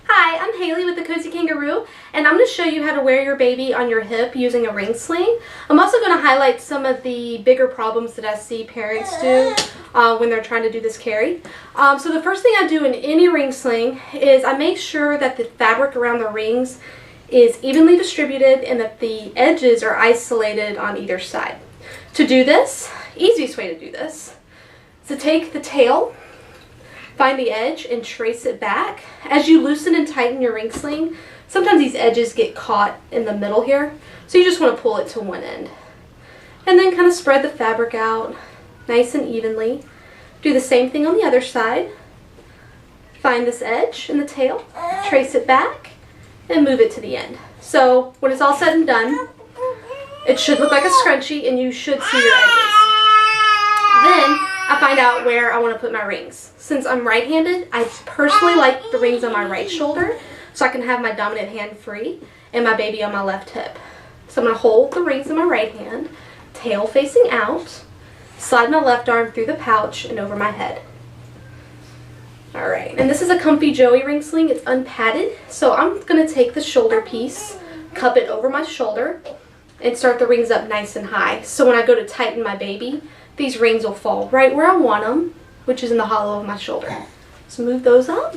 Hi, I'm Haley with the Cozy Kangaroo, and I'm going to show you how to wear your baby on your hip using a ring sling. I'm also going to highlight some of the bigger problems that I see parents do when they're trying to do this carry. So the first thing I do in any ring sling is I make sure that the fabric around the rings is evenly distributed and that the edges are isolated on either side. To do this, easiest way to do this is to take the tail, find the edge, and trace it back. As you loosen and tighten your ring sling, sometimes these edges get caught in the middle here, so you just want to pull it to one end. And then kind of spread the fabric out nice and evenly. Do the same thing on the other side. Find this edge in the tail, trace it back, and move it to the end. So when it's all said and done, it should look like a scrunchie and you should see your edges. Then I find out where I want to put my rings. Since I'm right-handed, I personally like the rings on my right shoulder so I can have my dominant hand free and my baby on my left hip. So I'm going to hold the rings in my right hand, tail facing out, slide my left arm through the pouch and over my head. Alright, and this is a comfy Joey ring sling. It's unpadded, so I'm going to take the shoulder piece, cup it over my shoulder, and start the rings up nice and high. So when I go to tighten my baby, these rings will fall right where I want them, which is in the hollow of my shoulder. So move those up.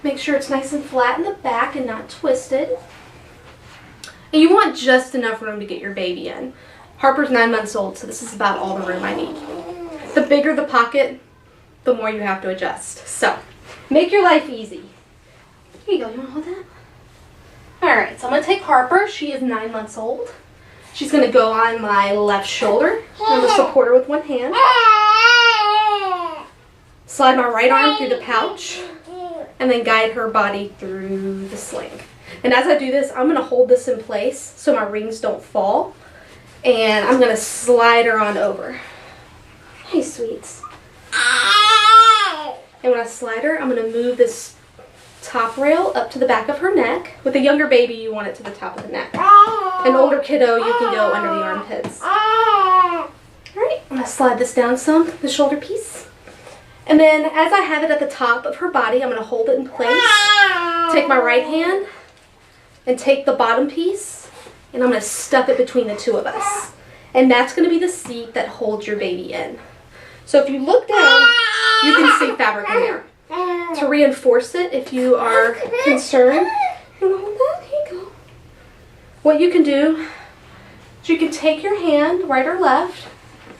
Make sure it's nice and flat in the back and not twisted. And you want just enough room to get your baby in. Harper's 9 months old, so this is about all the room I need. The bigger the pocket, the more you have to adjust. So make your life easy. Here you go, you want to hold that? Alright, so I'm going to take Harper. She is 9 months old. She's going to go on my left shoulder. I'm going to support her with one hand. Slide my right arm through the pouch and then guide her body through the sling. And as I do this, I'm going to hold this in place so my rings don't fall. And I'm going to slide her on over. Hey, sweets. And when I slide her, I'm going to move this top rail up to the back of her neck. With a younger baby, you want it to the top of the neck. An older kiddo, you can go under the armpits. Alright, I'm going to slide this down some, the shoulder piece. And then as I have it at the top of her body, I'm going to hold it in place. Take my right hand and take the bottom piece, and I'm going to stuff it between the two of us. And that's going to be the seat that holds your baby in. So if you look down, you can see fabric in there. To reinforce it, if you are concerned, you want to hold that? Here you go. What you can do is you can take your hand, right or left,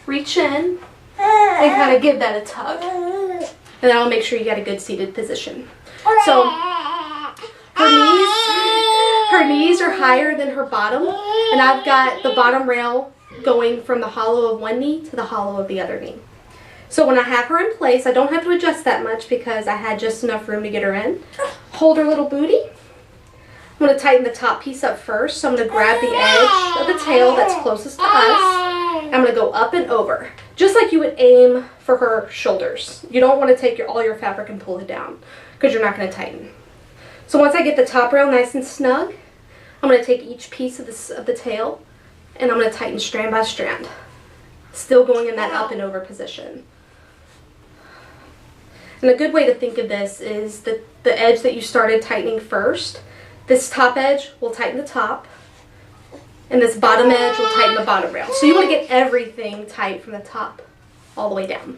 reach in, and kind of give that a tug. And that'll make sure you got a good seated position. So her knees are higher than her bottom, and I've got the bottom rail going from the hollow of one knee to the hollow of the other knee. So when I have her in place, I don't have to adjust that much because I had just enough room to get her in. Hold her little booty. I'm going to tighten the top piece up first. So I'm going to grab the edge of the tail that's closest to us. I'm going to go up and over, just like you would aim for her shoulders. You don't want to take all your fabric and pull it down because you're not going to tighten. So once I get the top rail nice and snug, I'm going to take each piece of the tail and I'm going to tighten strand by strand. Still going in that up and over position. And a good way to think of this is the edge that you started tightening first. This top edge will tighten the top, and this bottom edge will tighten the bottom rail. So you want to get everything tight from the top all the way down.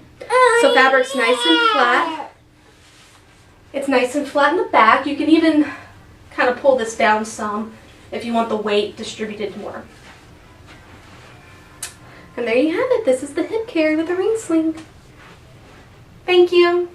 So fabric's nice and flat. It's nice and flat in the back. You can even kind of pull this down some if you want the weight distributed more. And there you have it. This is the hip carry with a ring sling. Thank you.